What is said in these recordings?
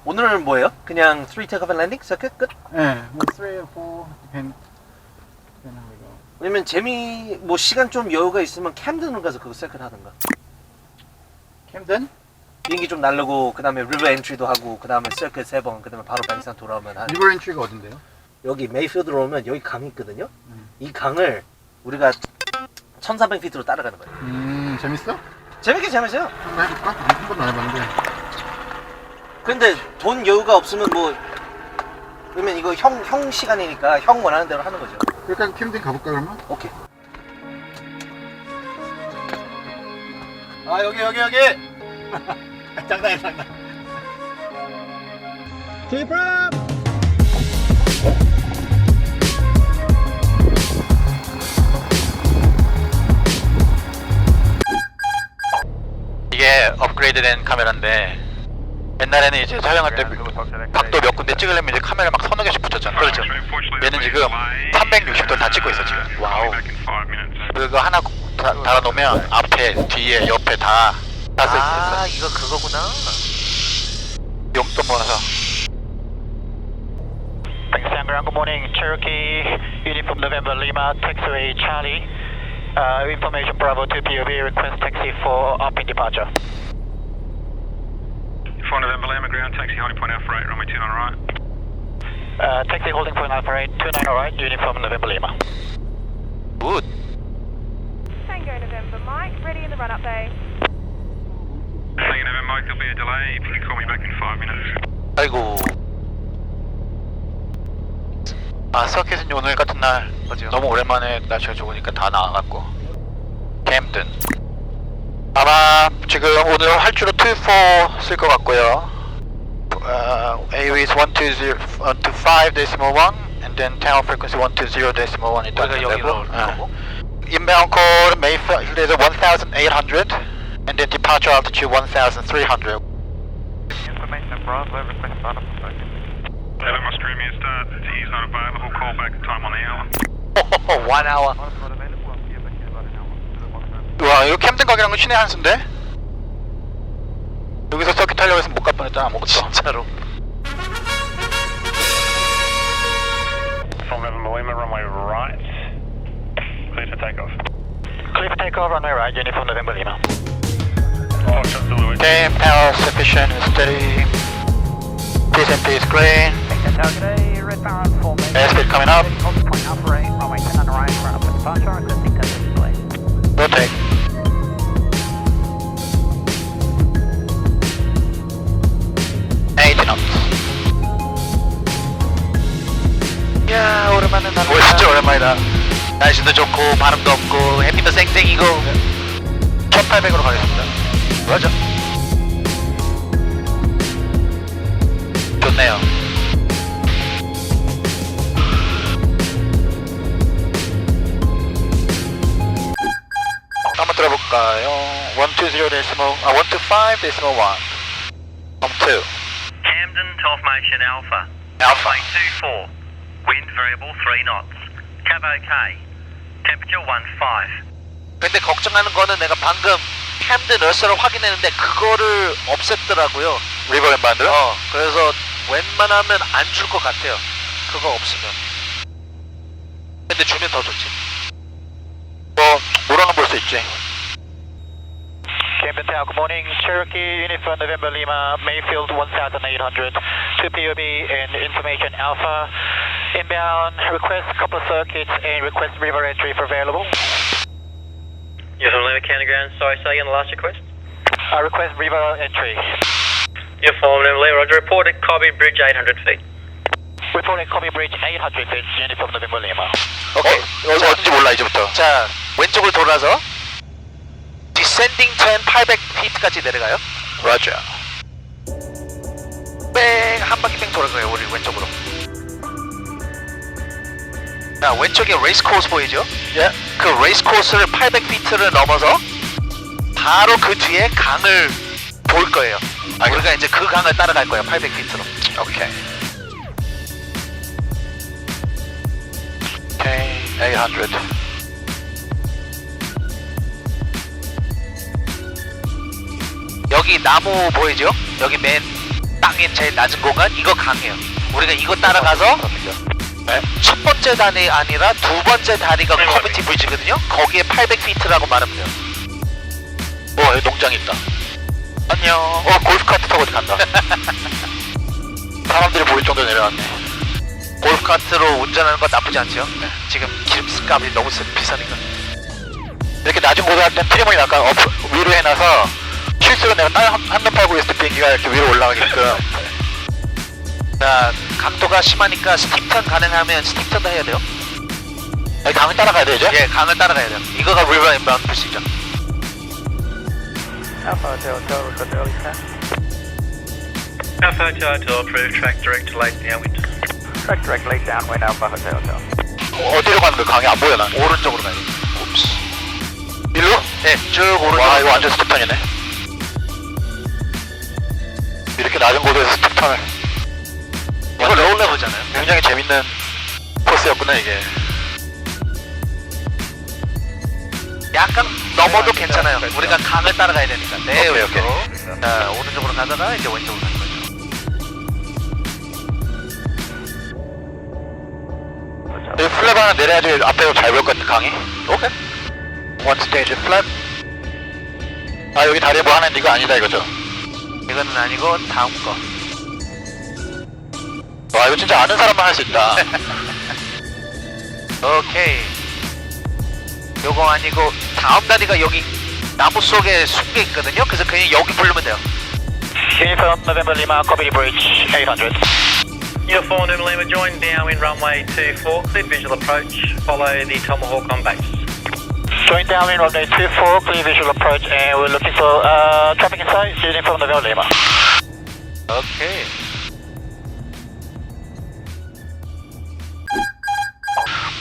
오늘은 뭐예요? 그냥 3 take off and landing? 서킷 끝? 네, 뭐 3 or 4 depend on how we go. 왜냐면 뭐 시간 좀 여유가 있으면 캠든으로 가서 그거 서킷 하던가. 캠든? 비행기 좀 날르고 그 다음에 리버 엔트리도 하고 그 다음에 서킷 3번 그 다음에 바로 뱅산 돌아오면 한 리버 엔트리가 어딘데요? 여기 메이필드로 오면 여기 강이 있거든요. 이 강을 우리가 1400피트로 따라가는 거예요. 재밌어? 재밌게 재밌어요. 한번 해볼까? 한 번도 안 해봤는데. 근데 돈 여유가 없으면 뭐 그러면 이거 형 시간이니까 형 원하는 대로 하는 거죠. 그러니까 캠든 가볼까 그러면? 오케이. 아 여기 장난해 장난. 이게 업그레이드된 카메라인데 옛날에는 이제 촬영할 때 각도 몇 군데 찍으려면 이제 카메라 막 서너 개씩 붙였잖아. 그렇죠. 얘는 지금 360도 다 찍고 있어 지금. 와우. 그거 하나 달아놓으면 앞에, 뒤에, 옆에 다 쓸 수 있어. 아 이거 그거구나. 용돈 모아서. Thanks, Sangran. Good morning, Cherokee. Uniform November Lima, taxiway Charlie. Information Bravo to POV. Request taxi for up in departure. 4 November Lima, ground taxi holding point Alpha 8, runway 29 right. Taxi holding point Alpha 8, 29 alright. Uniform November Lima. 굿. Tango November Mike, ready in the run-up bay. Tango November Mike, there'll be a delay. If you can call me back in 5 minutes. 아이고. 아 서킷은 오늘 같은 날 너무 오랜만에 날씨가 좋으니까 다 나와갖고 캠든 아마 지금 오늘 활주로 2-4 쓸 것 같고요. AOS 125.1 and then tower frequency 120.1 일단 우리가 여기로 되고 inbound call Mayfield에서 1,800 and then departure altitude 1,300. Information Bravo, request start up circuit. Hello, Australia start. He's not available. Call back time on the hour. 1 hour. 와 이거 캠든 가기란 건 신의 한 수인데? 여기서 서킷 타려고 해서 못 갈 뻔했다 아무것도. 진짜로. 4 November Lima, runway right. Clear for takeoff. Clear for takeoff, runway right. Uniform November Lima. Foxtrot Zulu. Okay, power sufficient and steady. PSNP is green. Red Baron formation. Airspeed coming up. Point Alpha 8, runway 29 right. Run up for departure. Requesting 10 minutes delay. Rotate. 야 오랜만에 나는 진짜 오랜만이다. 날씨도 좋고 바람도 없고 햇빛도 쌩쌩이고 1800으로 가겠습니다. 맞아. 좋네요. 한번 들어볼까요? 125.1 Come 2 Camden to Formation Alpha. Alpha. Runway 24. Wind variable 3 knots. Cab OK. Temperature 15. 근데 걱정하는 거는 내가 방금 캠든 얼서를 확인했는데 그거를 없앴더라고요. 리버 웬만들? 그래서 웬만하면 안 줄 것 같아요. 그거 없으면. 근데 주면 더 좋지. 뭐 뭐라는 볼 수 있지. Camden Tower, good morning. Cherokee, Uniform November Lima, Mayfield 1,800 to POB and Information Alpha. Inbound, request a couple of circuits and request river entry if available. Uniform Lima County Ground. Sorry, say again the last request. Request river entry. Uniform Lima Lima, Roger. Report at Cobby Bridge 800 feet. Reporting Copy Bridge 800 feet, Uniform November Lima. 오케이. 어딘지 몰라 이제부터. 자 왼쪽을 돌아서 디센딩 1,800피트까지 내려가요. 라자. 뺑 한 바퀴 뺑 돌아가요 우리 왼쪽으로. 자 왼쪽에 레이스 코스 보이죠? 예. 그 레이스 코스를 800피트를 넘어서 바로 그 뒤에 강을 볼 거예요. 우리가 이제 그 강을 따라갈 거예요 800피트로. 오케이. 오케이 800. 여기 나무 보이죠? 여기 맨 땅의 제일 낮은 공간 이거 강해요. 우리가 이거 따라가서 네. 첫 번째 다리 아니라 두 번째 다리가 커뮤니티 브리지거든요. 거기에 800피트라고 말하면 돼요. 여기 농장 있다. 안녕. 골프카트 타고 어디 간다. 사람들이 보일 정도로 내려왔네. 골프카트로 운전하는 건 나쁘지 않죠? 지금 기름값이 너무 비싸니까. 이렇게 낮은 고도 할 땐 트리머니 약간 위로 해놔서 실수로 내가 한번 팔고 있을 때 비행기가 이렇게 위로 올라가게끔. 자, 각도가 심하니까 스틱턴 가능하면 스틱턴도 해야 돼요. 여기 강을 따라가야 되죠? 예, 강을 따라가야 돼요. 이거가 리버 인바운드 풀시죠. Alpha Hotel Hotel, request early start. Alpha Hotel Hotel, approved track direct to late downwind. Track direct late downwind, Alpha Hotel Hotel. 어디로 가는 거야? 강이 안 보여 난. 오른쪽으로 가야 돼요. 옵스. 일로? 네, 쭉 오른쪽으로. 와 이거 완전 스텝턴이네. 이렇게 낮은 고도에서 스텝턴을. 이거 로우레버잖아요. 굉장히 재밌는 코스였구나 이게. 약간 넘어도 괜찮아요. 우리가 강을 따라가야 되니까. 네, 오케이, 왼쪽으로. 자, 오른쪽으로 가다가 이제 왼쪽으로 가는 거죠. 여기 플랩 하나 내려야지 앞에서 잘 보일 것 같은 강이. 오케이. One stage flap. 아 여기 다리에 뭐 하나 있는 이거 아니다 이거죠? 이거는 아니고 다음 거. 와 이거 진짜 아는 사람만 할 수 있다. 오케이. 요거 아니고 다음 다리가 여기 나무 속에 숨겨 있거든요. 그래서 그냥 여기 부르면 돼요. Uniform November Lima, copy bridge 800. Uniform November Lima, join downwind runway 24, clear visual approach, follow the Tomahawk on base. Join downwind runway 24, clear visual approach, and we're looking for traffic in sight, Uniform November Lima. 오케이.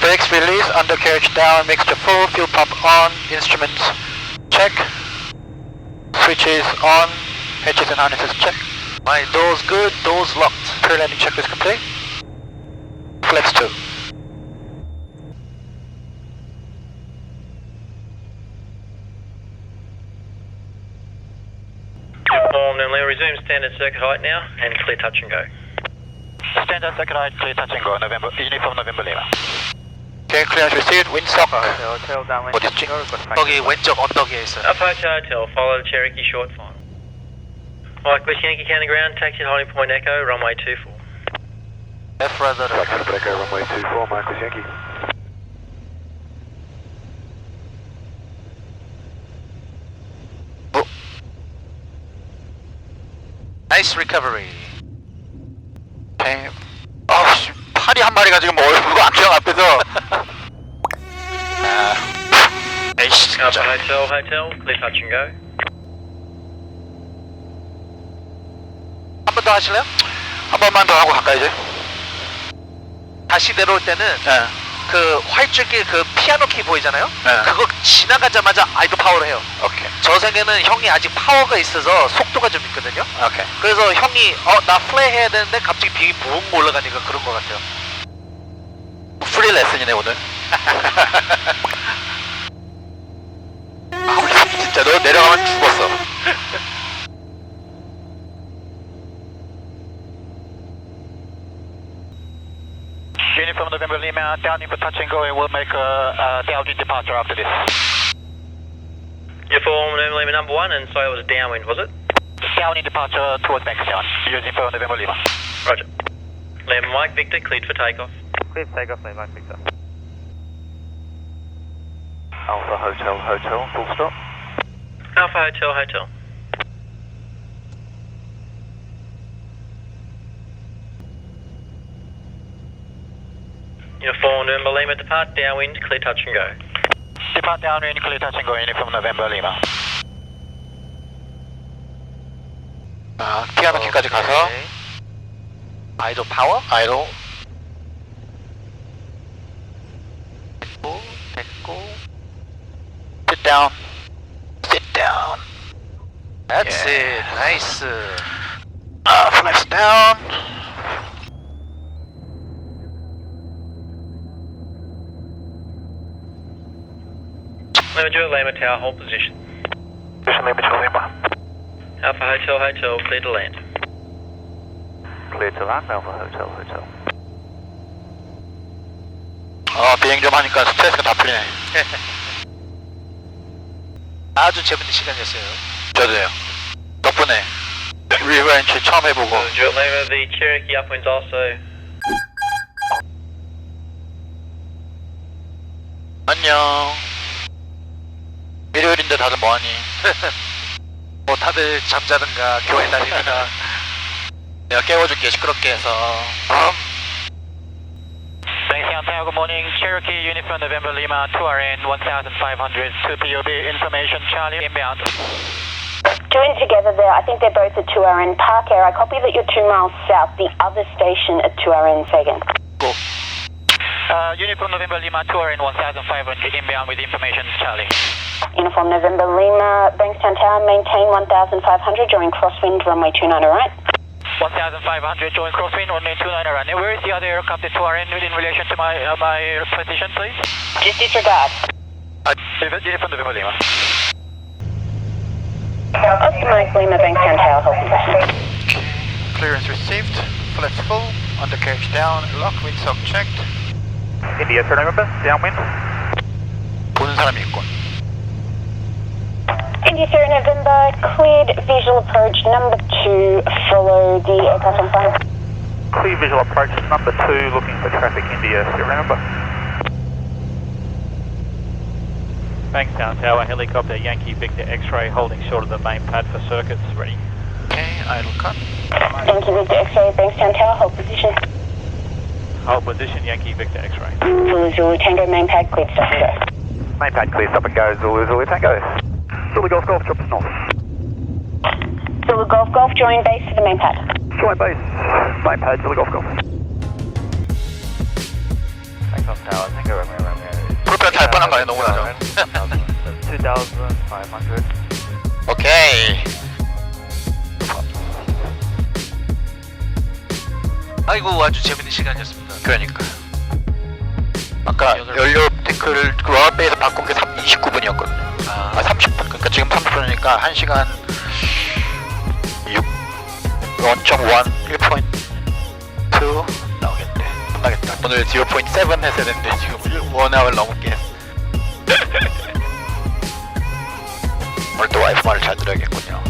Brakes release, undercarriage down, mixture full, fuel pump on, instruments check, switches on, hatches and harnesses check. My door's good, door's locked. Pre-landing checklist complete. Flaps 2. Uniform November Lima, resume standard circuit height now, and clear touch and go. Standard circuit height, clear touch and go, Uniform November Lima. Okay, clearance received, windsock. Hotel downwind. 어딨지? 거기 왼쪽 언덕에 있어요. Alpha Hotel Hotel, follow the Cherokee short final. Mike West Yankee County Ground, taxi at holding point Echo, runway 24. F rather. Echo, runway 24, Marcus Yankee. Nice recovery. Okay. 씨, 파리 한 마리가 지금 얼굴 안경 앞에서. 에이씨, Alpha 진짜. Hotel Hotel, clear touch and go. 한 번 더 하실래요? 한 번만 더 하고 갈까 이제? 다시 내려올 때는 네. 그 활주기 그 피아노 키 보이잖아요? 네. 그거 지나가자마자 아이도 파워를 해요. 오케이. 저 생에는 형이 아직 파워가 있어서 속도가 좀 있거든요. 오케이. 그래서 형이 나 플레이 해야 되는데 갑자기 비행기 붕 올라가니까 그런 것 같아요. 프리 레슨이네 오늘. 진짜 너 내려가면 죽었어. Uniform November Lima, downwind for touch and go, and we'll make a downwind departure after this. Uniform November Lima number 1, and so it was downwind, was it? Downwind departure towards Bankstown, Uniform November Lima. Roger. Lima Mike Victor, cleared for takeoff. Clear for takeoff, Lima Mike Victor. Alpha Hotel Hotel, full stop. Alpha Hotel Hotel. Uniform November Lima, depart downwind, clear touch and go. Depart downwind, clear touch and go, Uniform November Lima. 피아노 키까지 가서 오케이. 아이도 파워? 아이로 됐고. sit down. sit down. That's Yeah. it. 나이스. flaps down. Lima Juliet Lima Tower, hold position. Position Lima Juliet Lima. Alpha Hotel Hotel, clear to land. Clear to land, Alpha Hotel, Hotel. 비행 좀 하니까 스트레스가 다 풀리네. 아주 재밌는 시간이었어요. 저도요. 덕분에 리버렌치 처음 해보고. Lima, the Cherokee upwinds also. 안녕. 일요일인데 다들 뭐하니? 뭐 다들 잠자든가 교회 다니든가. 내가 깨워줄게 시끄럽게 해서. Bankstown Tower, good morning. Cherokee Uniform November Lima, 2RN 1500, 2 POB, information Charlie, inbound. Join together there. I think they're both at 2RN Park Air. I copy that you're 2 miles south, the other station at 2RN Sagan. Go. Uniform November Lima, 2RN 1500, inbound with information Charlie. Uniform November Lima, Bankstown Tower, maintain 1500, join crosswind, runway 29 right. 1500, join crosswind, runway 29 right. Now, where is the other aircraft at 2RN in relation to my position, please? Just disregard. Uniform November Lima. Oscar Mike Lima, Bankstown Tower, hold position. Clearance received. Flaps full. Undercarriage down. Lock windsock checked. India, sir, November, downwind. 보는 사람이 있군. India Sierra November, cleared visual approach number 2, follow the aircraft on fire. Clear visual approach number 2, looking for traffic India, Sierra November. Bankstown Tower, helicopter Yankee Victor X-ray holding short of the main pad for circuits, ready. Okay, idle cut. Yankee Victor X-ray, Bankstown Tower, hold position. Hold position, Yankee Victor X-ray. Zulu Zulu Tango, main pad, cleared, stop and go. Main pad clear, stop and go, Zulu, Zulu, Tango. Zulu Golf Golf, drop us north. Zulu Golf Golf, join base to the main pad. Join base, main pad, Zulu Golf Golf. Bankstown Tower, Tango, Romeo. 프로펠 달 뻔한 거 아니야? 너무 나죠? 2,500. 오케이. 아이고 아주 재밌는 시간이었습니다. 그러니까. 아까 연료 탱크를 그 와베에서 바꾼 게 29분이었거든요. 아 30분. 그러니까 지금 30분이니까 1시간 1.1, 1.2 나오겠네. 끝나겠다. 오늘 0.7 했어야 되는데 지금 1hour 넘게 했어. 오늘 또 와이프 말을 잘 들어야겠군요.